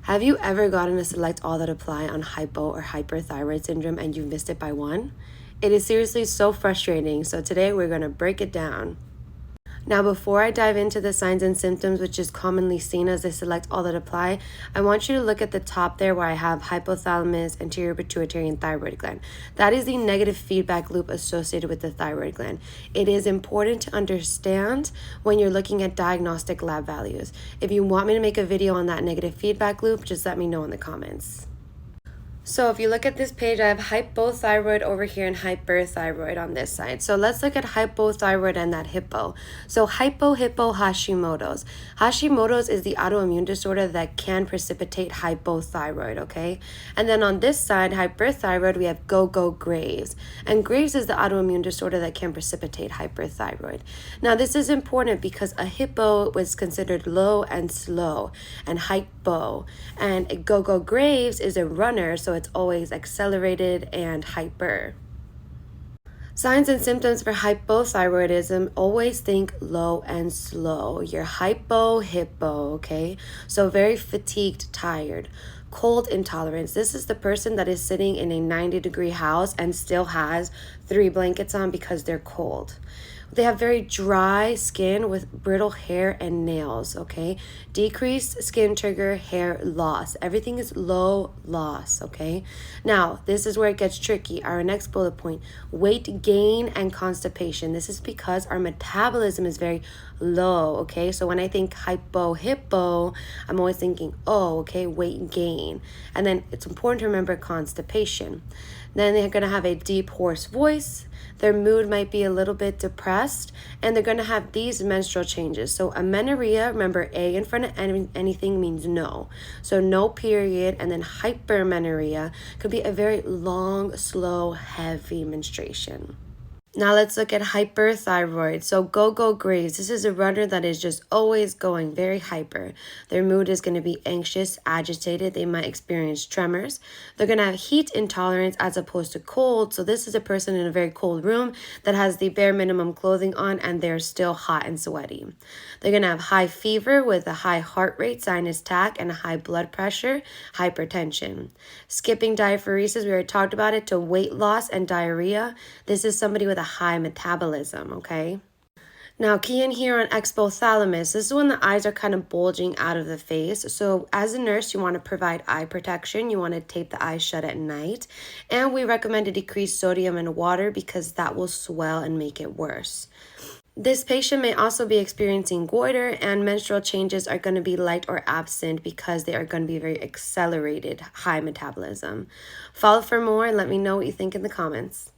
Have you ever gotten a select all that apply on hypo or hyperthyroid syndrome and you missed it by one? It is seriously so frustrating, so today we're going to break it down. Now, before I dive into the signs and symptoms, which is commonly seen as a select all that apply, I want you to look at the top there where I have hypothalamus, anterior pituitary, and thyroid gland. That is the negative feedback loop associated with the thyroid gland. It is important to understand when you're looking at diagnostic lab values. If you want me to make a video on that negative feedback loop, just let me know in the comments. So if you look at this page, I have hypothyroid over here and hyperthyroid on this side. So let's look at hypothyroid and that hippo. So hypo Hashimoto's. Hashimoto's is the autoimmune disorder that can precipitate hypothyroid, okay? And then on this side, hyperthyroid, we have Graves. And Graves is the autoimmune disorder that can precipitate hyperthyroid. Now this is important because a hippo was considered low and slow and hypo. And Graves is a runner, so it's always accelerated and hyper. Signs and symptoms for hypothyroidism, always think low and slow. You're hippo, okay? So very fatigued, tired. Cold intolerance. This is the person that is sitting in a 90-degree house and still has 3 blankets on because they're cold. They have very dry skin with brittle hair and nails, okay? Decreased skin trigger, hair loss. Everything is low loss, okay? Now, this is where it gets tricky. Our next bullet point, weight gain and constipation. This is because our metabolism is very low, okay? So when I think hippo, I'm always thinking, oh, okay, weight gain. And then it's important to remember constipation. Then they're going to have a deep, hoarse voice. Their mood might be a little bit depressed, and they're going to have these menstrual changes. So amenorrhea, remember A in front of anything means no. So no period, and then hypermenorrhea could be a very long, slow, heavy menstruation. Now let's look at hyperthyroid. So Graves. This is a runner that is just always going very hyper. Their mood is going to be anxious, agitated. They might experience tremors. They're going to have heat intolerance as opposed to cold. So this is a person in a very cold room that has the bare minimum clothing on and they're still hot and sweaty. They're going to have high fever with a high heart rate, sinus tach, and a high blood pressure, hypertension. Skipping diaphoresis, we already talked about it, to weight loss and diarrhea. This is somebody with a high metabolism, okay? Now, key in here on expothalamus. This is when the eyes are kind of bulging out of the face. So as a nurse, you want to provide eye protection. You want to tape the eyes shut at night. And we recommend to decrease sodium in water because that will swell and make it worse. This patient may also be experiencing goiter, and menstrual changes are going to be light or absent because they are going to be very accelerated, high metabolism. Follow for more and let me know what you think in the comments.